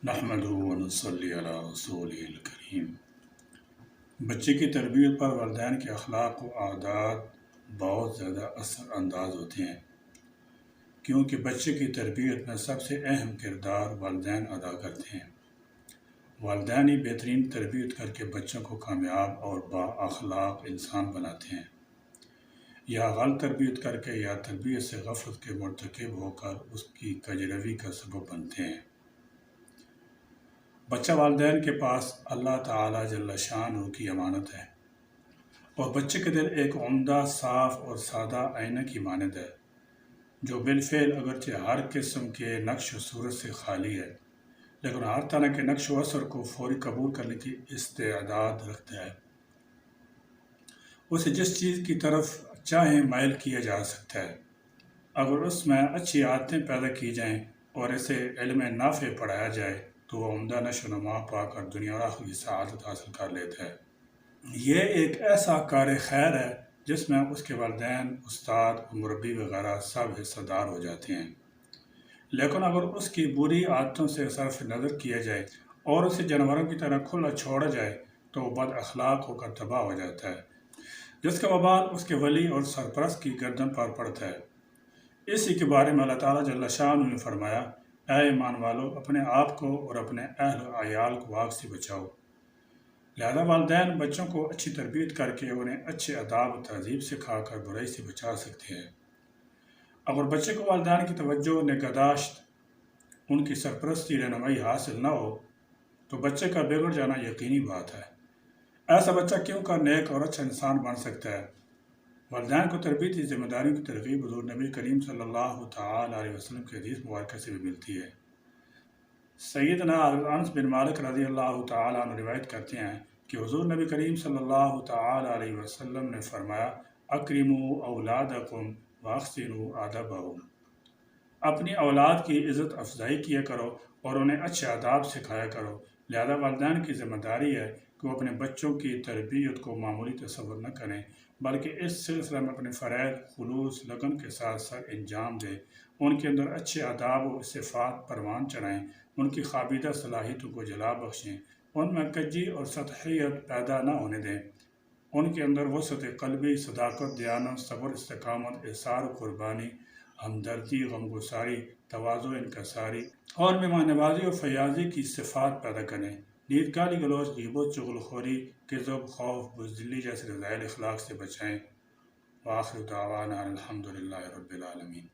نحمدہ ونصلی علی رسولہ الکریم۔ بچے کی تربیت پر والدین کے اخلاق و عادات بہت زیادہ اثر انداز ہوتے ہیں، کیونکہ بچے کی تربیت میں سب سے اہم کردار والدین ادا کرتے ہیں۔ والدین ہی بہترین تربیت کر کے بچوں کو کامیاب اور با اخلاق انسان بناتے ہیں، یا غلط تربیت کر کے یا تربیت سے غفلت کے مرتکب ہو کر اس کی کجروی کا سبب بنتے ہیں۔ بچہ والدین کے پاس اللہ تعالیٰ جل شانہ کی امانت ہے، اور بچے کے دل ایک عمدہ، صاف اور سادہ آئینہ کی مانند ہے، جو بالفعل اگرچہ ہر قسم کے نقش و صورت سے خالی ہے، لیکن ہر طرح کے نقش و اثر کو فوری قبول کرنے کی استعداد رکھتا ہے۔ اسے جس چیز کی طرف چاہیں مائل کیا جا سکتا ہے، اگر اس میں اچھی عادتیں پیدا کی جائیں اور اسے علم نافع پڑھایا جائے تو وہ عمدہ نشو و نما پا کر دنیا اور آخرت کی سعادت حاصل کر لیتا ہے۔ یہ ایک ایسا کار خیر ہے جس میں اس کے والدین، استاد، مربی وغیرہ سب حصہ دار ہو جاتے ہیں، لیکن اگر اس کی بری عادتوں سے صرف نظر کیا جائے اور اسے جانوروں کی طرح کھلا چھوڑا جائے تو وہ بد اخلاق ہو کر تباہ ہو جاتا ہے، جس کا وبال اس کے ولی اور سرپرست کی گردن پر پڑتا ہے۔ اسی کے بارے میں اللہ تعالیٰ جل شانہ نے فرمایا، اے ایمان والو، اپنے آپ کو اور اپنے اہل و عیال کو آگ سے بچاؤ۔ لہذا والدین بچوں کو اچھی تربیت کر کے انہیں اچھے آداب و تہذیب سکھا کر برائی سے بچا سکتے ہیں۔ اگر بچے کو والدین کی توجہ، نگہداشت، ان کی سرپرستی، رہنمائی حاصل نہ ہو تو بچے کا بگڑ جانا یقینی بات ہے۔ ایسا بچہ کیوں کر نیک اور اچھا انسان بن سکتا ہے؟ والدین کو تربیتی ذمہ داریوں کی ترغیب حضور نبی کریم صلی اللہ تعالیٰ علیہ وسلم کی حدیث مبارکہ سے بھی ملتی ہے۔ سیدنا انس بن مالک رضی اللہ تعالیٰ عنہ روایت کرتے ہیں کہ حضور نبی کریم صلی اللہ تعالیٰ علیہ وسلم نے فرمایا، اکرموا اولادکم واحسنوا ادبہم۔ اپنی اولاد کی عزت افزائی کیا کرو اور انہیں اچھے آداب سکھایا کرو۔ لہذا والدین کی ذمہ داری ہے کہ وہ اپنے بچوں کی تربیت کو معمولی تصور نہ کریں، بلکہ اس سلسلے میں اپنے فرائض خلوص لگن کے ساتھ سر انجام دیں، ان کے اندر اچھے آداب و صفات پروان چڑھائیں، ان کی خوابیدہ صلاحیتوں کو جلا بخشیں، ان میں کجی اور سطحیت پیدا نہ ہونے دیں، ان کے اندر وسعت قلبی، صداقت، دیانت، صبر، استقامت، احسار و قربانی، ہمدردی، غمگساری، تواضع، انکساری اور مہمان نوازی اور فیاضی کی صفات پیدا کریں۔ نیت، گالی گلوچ، غیبت، چغل خوری، کذب، خوف، بزدلی جیسے رذائل اخلاق سے بچائیں۔ وآخر دعوانا الحمد للہ رب العالمین۔